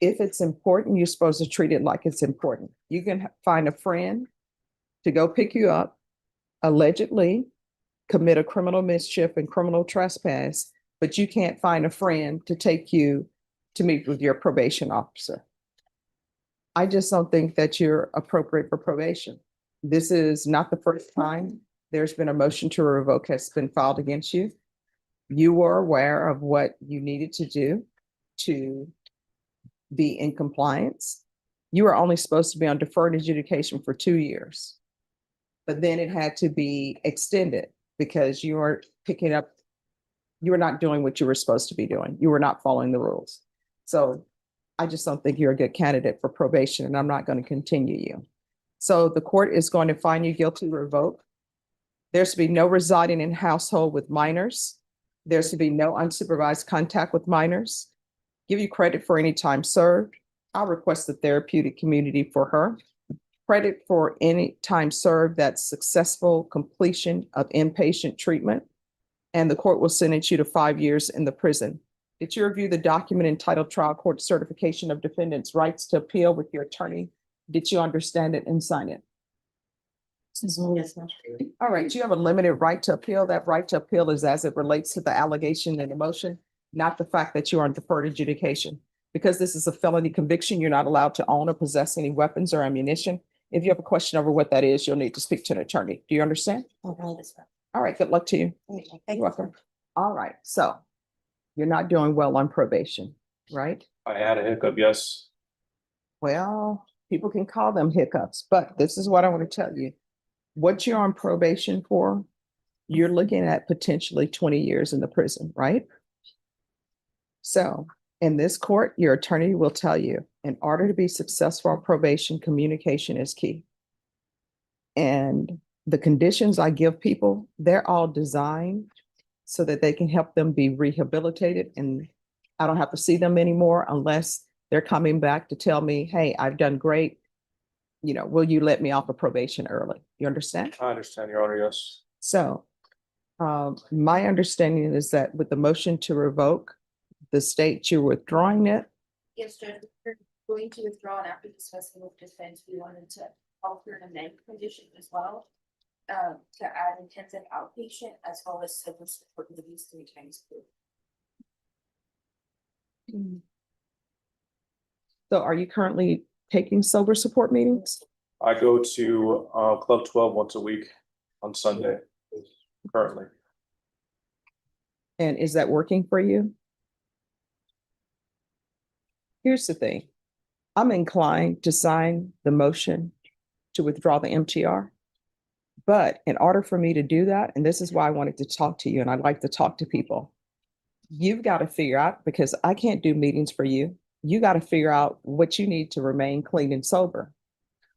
A: If it's important, you're supposed to treat it like it's important. You can find a friend to go pick you up, allegedly commit a criminal mischief and criminal trespass, but you can't find a friend to take you to meet with your probation officer. I just don't think that you're appropriate for probation. This is not the first time there's been a motion to revoke has been filed against you. You were aware of what you needed to do to be in compliance. You were only supposed to be on deferred adjudication for 2 years, but then it had to be extended because you were not doing what you were supposed to be doing. You were not following the rules. So I just don't think you're a good candidate for probation, and I'm not going to continue you. So the court is going to find you guilty, revoke. There's to be no residing in household with minors. There's to be no unsupervised contact with minors. Give you credit for any time served. I'll request the therapeutic community for her. Credit for any time served that's successful completion of inpatient treatment. And the court will sentence you to 5 years in the prison. Did you review the document entitled Trial Court Certification of Defendant's Rights to Appeal with your attorney? Did you understand it and sign it?
K: yes, ma'am.
A: All right, you have a limited right to appeal. That right to appeal is as it relates to the allegation and the motion, not the fact that you are on deferred adjudication. Because this is a felony conviction, you're not allowed to own or possess any weapons or ammunition. If you have a question over what that is, you'll need to speak to an attorney. Do you understand?
K: Okay, yes, ma'am.
A: All right, good luck to you.
J: Thank
A: You're
J: you.
A: welcome. All right, so you're not doing well on probation, right?
L: I had a hiccup, yes.
A: Well, people can call them hiccups, but this is what I want to tell you. What you're on probation for, you're looking at potentially 20 years in the prison, right? So in this court, your attorney will tell you, in order to be successful on probation, communication is key. And the conditions I give people, they're all designed so that they can help them be rehabilitated, and I don't have to see them anymore unless they're coming back to tell me, hey, I've done great. Will you let me off of probation early? You understand?
L: I understand, Your Honor, yes.
A: So my understanding is that with the motion to revoke, the state you're withdrawing it.
H: Yes, Judge, we're going to withdraw, and after discussing with defense, we wanted to alter an amendment condition as well. To add intensive outpatient as well as civil support reviews 3 times per week.
A: So are you currently taking sober support meetings?
L: I go to Club 12 once a week on Sunday, currently.
A: And is that working for you? Here's the thing. I'm inclined to sign the motion to withdraw the MTR. But in order for me to do that, and this is why I wanted to talk to you, and I'd like to talk to people, you've got to figure out, because I can't do meetings for you, you got to figure out what you need to remain clean and sober.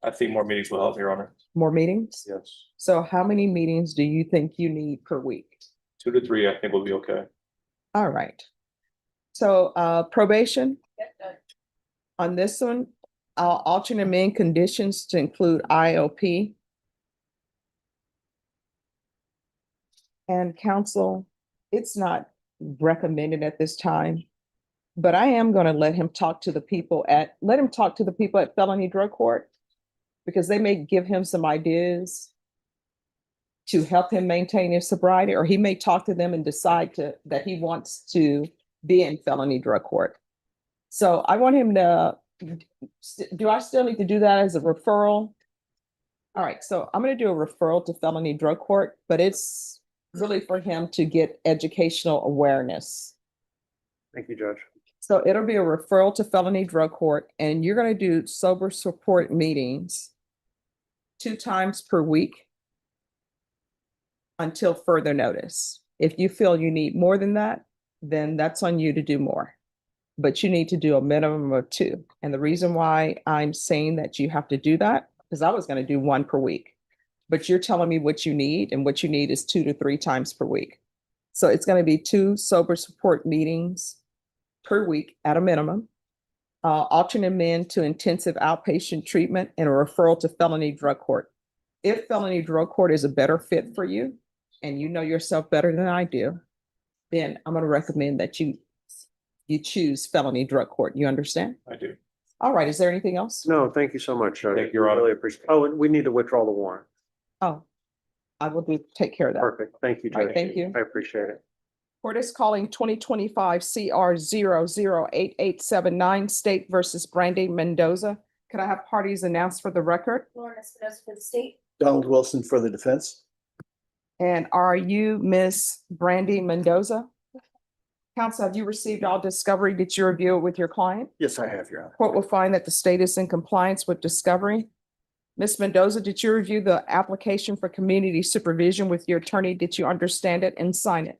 L: I think more meetings will help, Your Honor.
A: More meetings?
L: Yes.
A: So how many meetings do you think you need per week?
L: 2 to 3, I think will be okay.
A: All right. So probation, On this one, I'll alternate amend conditions to include IOP. And counsel, it's not recommended at this time, but I am gonna let him talk to the people at felony drug court, because they may give him some ideas to help him maintain his sobriety, or he may talk to them and decide that he wants to be in felony drug court. So I want him to, do I still need to do that as a referral? All right, so I'm gonna do a referral to felony drug court, but it's really for him to get educational awareness.
D: Thank you, Judge.
A: So it'll be a referral to felony drug court, and you're gonna do sober support meetings 2 times per week until further notice. If you feel you need more than that, then that's on you to do more. But you need to do a minimum of 2. And the reason why I'm saying that you have to do that, because I was gonna do 1 per week. But you're telling me what you need, and what you need is 2 to 3 times per week. So it's gonna be 2 sober support meetings per week at a minimum. Alternate amend to intensive outpatient treatment, and a referral to felony drug court. If felony drug court is a better fit for you, and you know yourself better than I do, then I'm gonna recommend that you choose felony drug court. You understand?
L: I do.
A: All right, is there anything else?
D: No, thank you so much, Judge.
L: Thank you, Your Honor.
D: Really appreciate. Oh, and we need to withdraw the warrant.
A: Oh, I will take care of that.
D: Perfect. Thank you,
A: All right,
D: Judge.
A: thank you.
D: I appreciate it.
A: Court is calling 2025 CR 008879 State versus Brandy Mendoza. Could I have parties announced for the record?
H: Lauren Espinosa for the state.
G: Donald Wilson for the defense.
A: And are you Miss Brandy Mendoza? Counsel, have you received all discovery? Did you review it with your client?
G: Yes, I have, Your Honor.
A: Court will find that the state is in compliance with discovery. Ms. Mendoza, did you review the application for community supervision with your attorney? Did you understand it and sign it?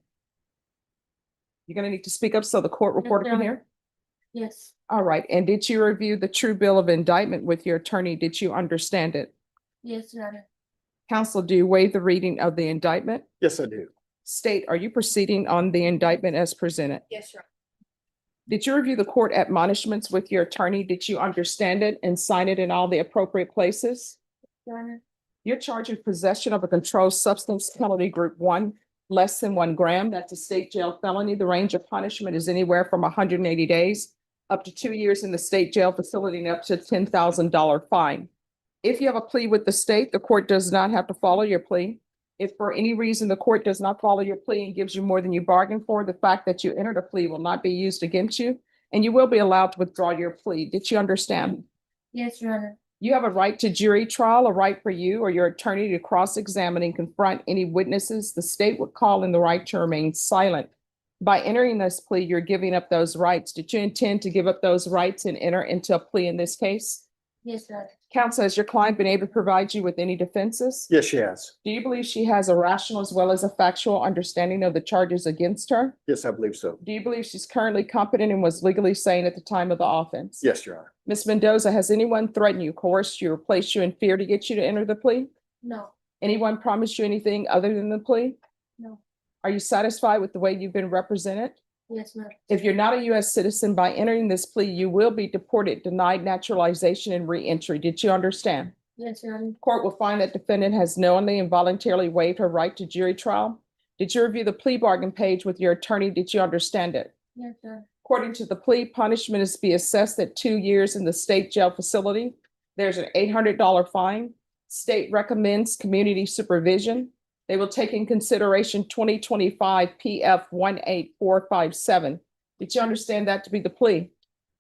A: You're gonna need to speak up so the court reporter can hear.
H: Yes.
A: All right, and did you review the true bill of indictment with your attorney? Did you understand it?
H: Yes, Your Honor.
A: Counsel, do you waive the reading of the indictment?
G: Yes, I do.
A: State, are you proceeding on the indictment as presented?
H: Yes, Your Honor.
A: Did you review the court admonishments with your attorney? Did you understand it and sign it in all the appropriate places?
H: Your Honor.
A: You're charged with possession of a controlled substance, penalty group 1, less than 1 gram. That's a state jail felony. The range of punishment is anywhere from 180 days up to 2 years in the state jail facility and up to $10,000 fine. If you have a plea with the state, the court does not have to follow your plea. If for any reason the court does not follow your plea and gives you more than you bargained for, the fact that you entered a plea will not be used against you, and you will be allowed to withdraw your plea. Did you understand?
H: Yes, Your Honor.
A: You have a right to jury trial, a right for you or your attorney to cross-examine and confront any witnesses the state would call in, the right to remain silent. By entering this plea, you're giving up those rights. Did you intend to give up those rights and enter into a plea in this case?
H: Yes, Your Honor.
A: Counsel, has your client been able to provide you with any defenses?
G: Yes, she has.
A: Do you believe she has a rational as well as a factual understanding of the charges against her?
G: Yes, I believe so.
A: Do you believe she's currently competent and was legally sane at the time of the offense?
G: Yes, Your Honor.
A: Ms. Mendoza, has anyone threatened you, coerced you, or placed you in fear to get you to enter the plea?
H: No.
A: Anyone promised you anything other than the plea?
H: No.
A: Are you satisfied with the way you've been represented?
H: Yes, ma'am.
A: If you're not a U.S. citizen, by entering this plea, you will be deported, denied naturalization, and reentry. Did you understand?
H: Yes, Your Honor.
A: Court will find that defendant has knowingly and voluntarily waived her right to jury trial. Did you review the plea bargain page with your attorney? Did you understand it?
H: Yes, Your Honor.
A: According to the plea, punishment is to be assessed at 2 years in the state jail facility. There's an $800 fine. State recommends community supervision. They will take in consideration 2025 PF 18457. Did you understand that to be the plea?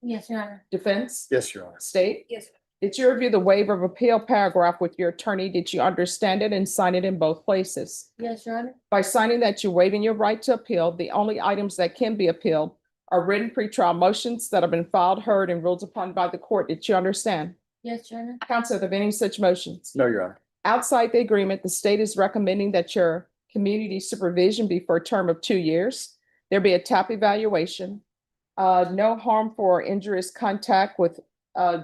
H: Yes, Your Honor.
A: Defense?
G: Yes, Your Honor.
A: State?
H: Yes.
A: Did you review the waiver of appeal paragraph with your attorney? Did you understand it and sign it in both places?
H: Yes, Your Honor.
A: By signing that, you're waiving your right to appeal. The only items that can be appealed are written pretrial motions that have been filed, heard, and ruled upon by the court. Did you understand?
H: Yes, Your Honor.
A: Counsel, are there any such motions?
G: No, Your Honor.
A: Outside the agreement, the state is recommending that your community supervision be for a term of 2 years. There be a TAP evaluation, no harmful or injurious contact with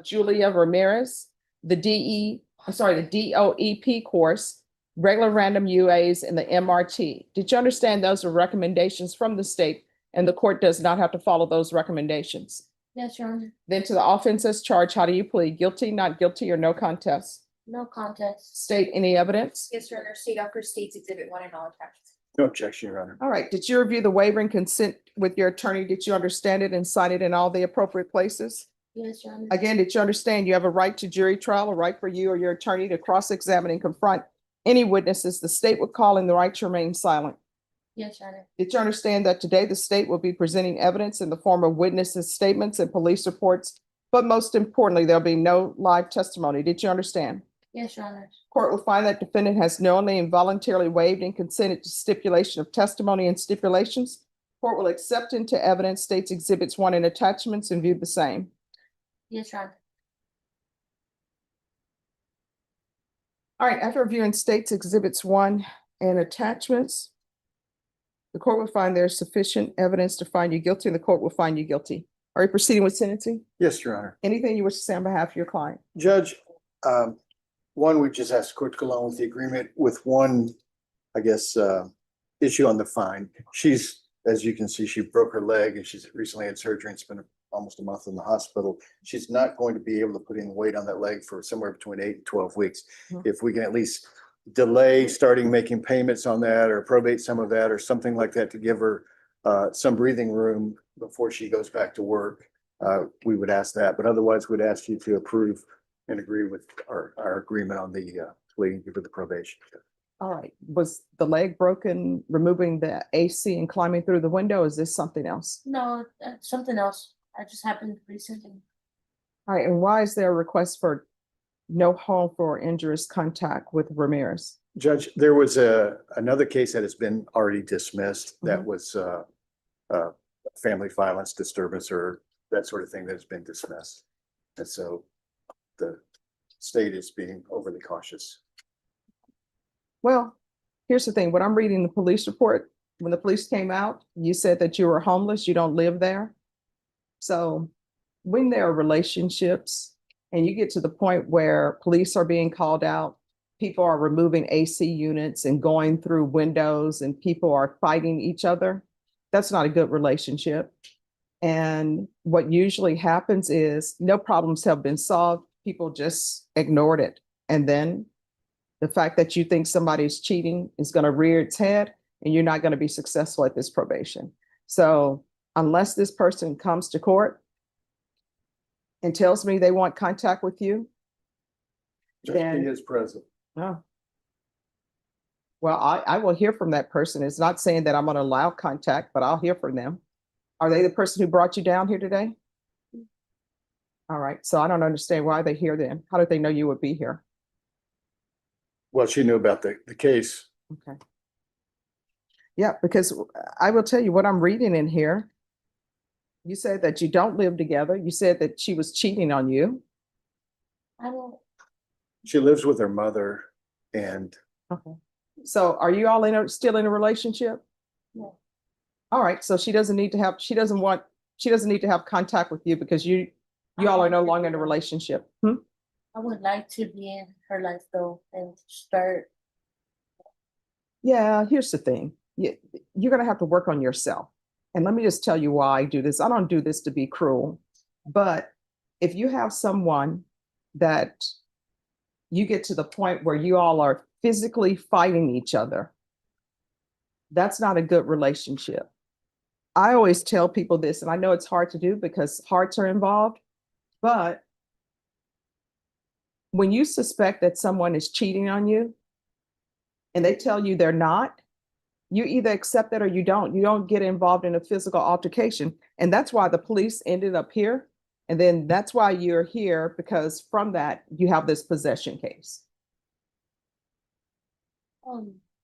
A: Julia Ramirez, the DOEP course, regular random UAs, and the MRT. Did you understand those are recommendations from the state and the court does not have to follow those recommendations?
H: Yes, Your Honor.
A: Then to the offense as charged, how do you plead? Guilty, not guilty, or no contest?
H: No contest.
A: State any evidence?
H: Yes, Your Honor. State Doctor States Exhibit 1 and all attached.
D: No objection, Your Honor.
A: All right, did you review the waiver and consent with your attorney? Did you understand it and sign it in all the appropriate places?
H: Yes, Your Honor.
A: Again, did you understand you have a right to jury trial, a right for you or your attorney to cross-examine and confront any witnesses the state would call and the right to remain silent?
H: Yes, Your Honor.
A: Did you understand that today the state will be presenting evidence in the form of witnesses' statements and police reports? But most importantly, there'll be no live testimony. Did you understand?
H: Yes, Your Honor.
A: Court will find that defendant has knowingly and voluntarily waived and consented to stipulation of testimony and stipulations. Court will accept into evidence states exhibits 1 and attachments and view the same.
H: Yes, Your Honor.
A: All right, after reviewing states exhibits 1 and attachments, the court will find there's sufficient evidence to find you guilty, and the court will find you guilty. Are you proceeding with sentencing?
D: Yes, Your Honor.
A: Anything you wish to say on behalf of your client?
D: Judge, one, we just asked the court to go along with the agreement with one, I guess, issue on the fine. She's, as you can see, she broke her leg and she's recently had surgery and spent almost a month in the hospital. She's not going to be able to put any weight on that leg for somewhere between 8 and 12 weeks.
A: Mhm.
D: If we can at least delay starting making payments on that or probate some of that or something like that to give her some breathing room before she goes back to work, we would ask that. But otherwise, we'd ask you to approve and agree with our agreement on the plea and give her the probation.
A: All right, was the leg broken, removing the AC and climbing through the window? Is this something else?
H: No, something else. I just happened recently.
A: All right, and why is there a request for no harm for injurious contact with Ramirez?
D: Judge, there was another case that has been already dismissed. That was family violence disturbance or that sort of thing that has been dismissed. And so the state is being overly cautious.
A: Well, here's the thing. When I'm reading the police report, when the police came out, you said that you were homeless, you don't live there. So when there are relationships and you get to the point where police are being called out, people are removing AC units and going through windows and people are fighting each other, that's not a good relationship. And what usually happens is no problems have been solved. People just ignored it. And then the fact that you think somebody's cheating is going to rear its head and you're not going to be successful at this probation. So unless this person comes to court and tells me they want contact with you,
D: Judge, he
A: then
D: is present.
A: oh. Well, I will hear from that person. It's not saying that I'm going to allow contact, but I'll hear from them. Are they the person who brought you down here today? All right. So I don't understand why they're here then. How did they know you would be here?
D: Well, she knew about the case.
A: Okay. Yeah, because I will tell you what I'm reading in here. You said that you don't live together. You said that she was cheating on you.
H: I don't.
D: She lives with her mother and
A: Okay. So are you all still in a relationship?
H: No.
A: All right. So she doesn't need to have contact with you because you all are no longer in a relationship. Hmm?
H: I would like to be in her life though and start.
A: Yeah, here's the thing. You're going to have to work on yourself. And let me just tell you why I do this. I don't do this to be cruel, but if you have someone that you get to the point where you all are physically fighting each other, that's not a good relationship. I always tell people this, and I know it's hard to do because hearts are involved, but when you suspect that someone is cheating on you and they tell you they're not, you either accept it or you don't. You don't get involved in a physical altercation. And that's why the police ended up here. And then that's why you're here, because from that, you have this possession case.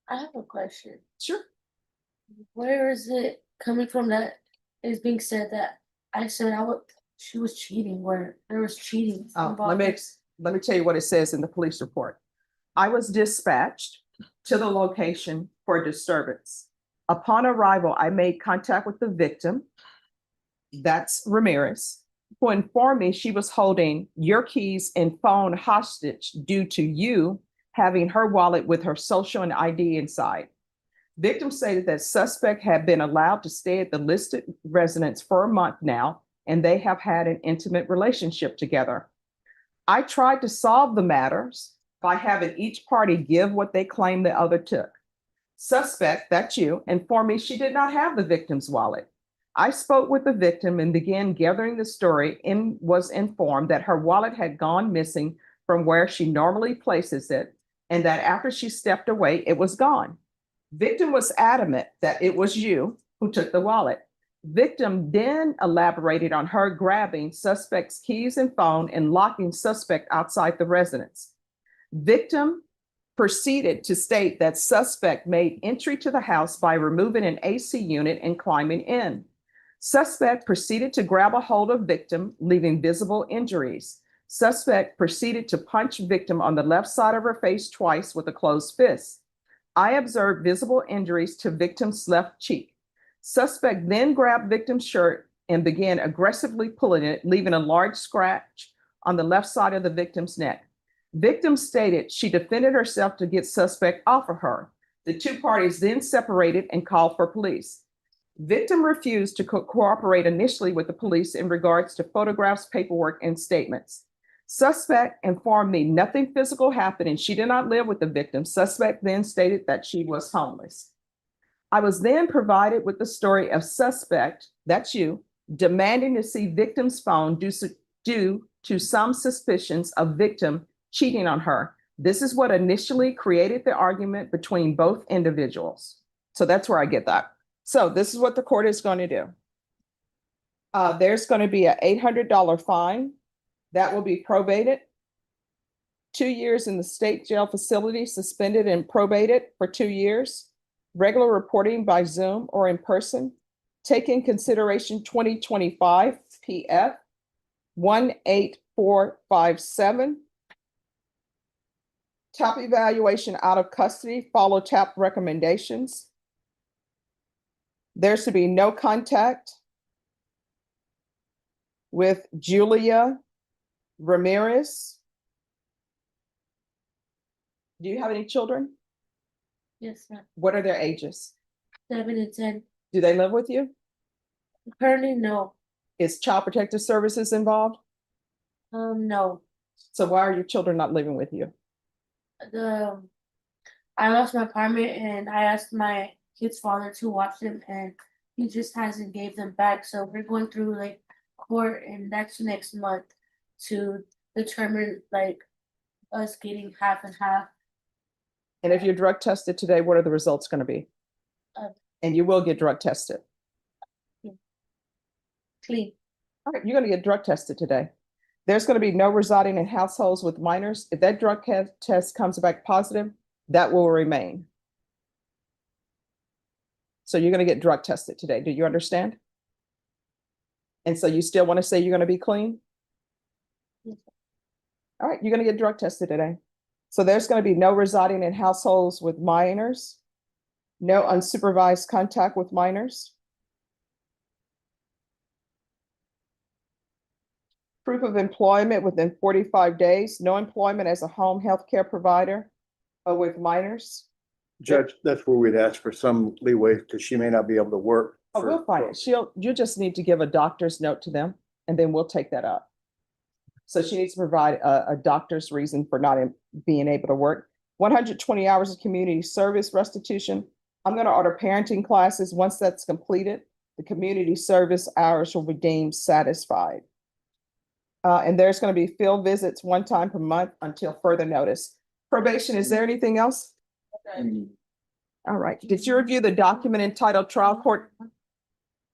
H: I have a question.
A: Sure.
H: Where is it coming from that is being said that I said she was cheating, where there was cheating involved?
A: Let me tell you what it says in the police report. I was dispatched to the location for disturbance. Upon arrival, I made contact with the victim, that's Ramirez, who informed me she was holding your keys and phone hostage due to you having her wallet with her social and ID inside. Victim stated that suspect had been allowed to stay at the listed residence for a month now and they have had an intimate relationship together. I tried to solve the matters by having each party give what they claim the other took. Suspect, that's you, informed me she did not have the victim's wallet. I spoke with the victim and began gathering the story and was informed that her wallet had gone missing from where she normally places it, and that after she stepped away, it was gone. Victim was adamant that it was you who took the wallet. Victim then elaborated on her grabbing suspect's keys and phone and locking suspect outside the residence. Victim proceeded to state that suspect made entry to the house by removing an AC unit and climbing in. Suspect proceeded to grab a hold of victim, leaving visible injuries. Suspect proceeded to punch victim on the left side of her face twice with a closed fist. I observed visible injuries to victim's left cheek. Suspect then grabbed victim's shirt and began aggressively pulling it, leaving a large scratch on the left side of the victim's neck. Victim stated she defended herself to get suspect off of her. The two parties then separated and called for police. Victim refused to cooperate initially with the police in regards to photographs, paperwork, and statements. Suspect informed me nothing physical happened and she did not live with the victim. Suspect then stated that she was homeless. I was then provided with the story of suspect, that's you, demanding to see victim's phone due to some suspicions of victim cheating on her. This is what initially created the argument between both individuals. So that's where I get that. So this is what the court is going to do. There's going to be an $800 fine that will be probated. 2 years in the state jail facility, suspended and probated for 2 years. Regular reporting by Zoom or in person. Take in consideration 2025 PF 18457. TAP evaluation out of custody, follow TAP recommendations. There's to be no contact with Julia Ramirez. Do you have any children?
H: Yes, ma'am.
A: What are their ages?
H: 7 and 10.
A: Do they live with you?
H: Currently, no.
A: Is Child Protective Services involved?
H: No.
A: So why are your children not living with you?
H: I lost my apartment and I asked my kid's father to watch them and he just hasn't gave them back. So we're going through like court and that's next month to determine like us getting half and half.
A: And if you're drug tested today, what are the results going to be? And you will get drug tested.
H: Clean.
A: All right, you're going to get drug tested today. There's going to be no residing in households with minors. If that drug test comes back positive, that will remain. So you're going to get drug tested today. Do you understand? And so you still want to say you're going to be clean?
H: Yes.
A: All right, you're going to get drug tested today. So there's going to be no residing in households with minors, no unsupervised contact with minors. Proof of employment within 45 days, no employment as a home health care provider or with minors.
D: Judge, that's where we'd ask for some leeway because she may not be able to work.
A: Oh, we'll find it. You just need to give a doctor's note to them and then we'll take that up. So she needs to provide a doctor's reason for not being able to work. 120 hours of community service restitution. I'm going to order parenting classes. Once that's completed, the community service hours will be deemed satisfied. And there's going to be field visits 1 time per month until further notice. Probation, is there anything else? All right. Did you review the document entitled trial court?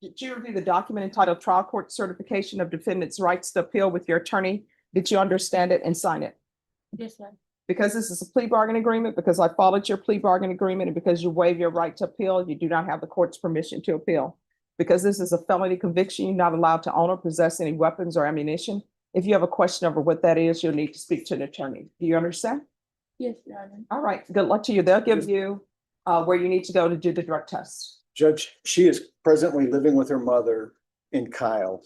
A: Did you review the document entitled trial court certification of defendant's rights to appeal with your attorney? Did you understand it and sign it?
H: Yes, ma'am.
A: Because this is a plea bargain agreement, because I followed your plea bargain agreement, and because you waive your right to appeal, you do not have the court's permission to appeal. Because this is a felony conviction, you're not allowed to own or possess any weapons or ammunition. If you have a question over what that is, you'll need to speak to an attorney. Do you understand?
H: Yes, Your Honor.
A: All right, good luck to you. They'll give you where you need to go to do the drug test.
D: Judge, she is presently living with her mother in Kyle,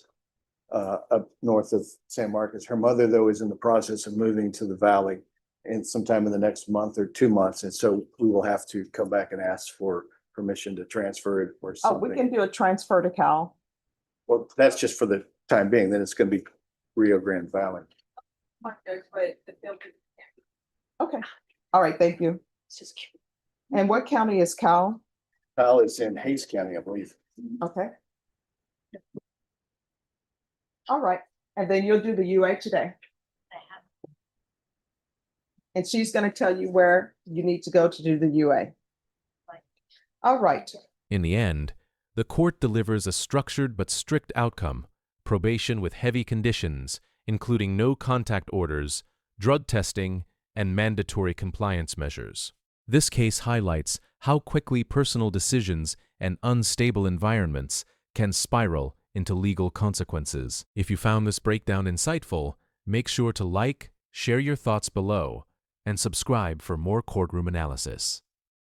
D: up north of San Marcos. Her mother, though, is in the process of moving to the valley in sometime in the next month or 2 months. And so we will have to come back and ask for permission to transfer it or
A: Oh,
D: something.
A: we can do a transfer to Cal.
D: Well, that's just for the time being, then it's gonna be Rio Grande Valley.
F: But the filter.
A: Okay, all right, thank you. And what county is Cal?
D: Kyle is in Hayes County, I believe.
A: Okay. All right, and then you'll do the UA today. And she's gonna tell you where you need to go to do the UA. All right,
B: In the end, the court delivers a structured but strict outcome, probation with heavy conditions, including no contact orders, drug testing, and mandatory compliance measures. This case highlights how quickly personal decisions and unstable environments can spiral into legal consequences. If you found this breakdown insightful, make sure to like, share your thoughts below, and subscribe for more courtroom analysis.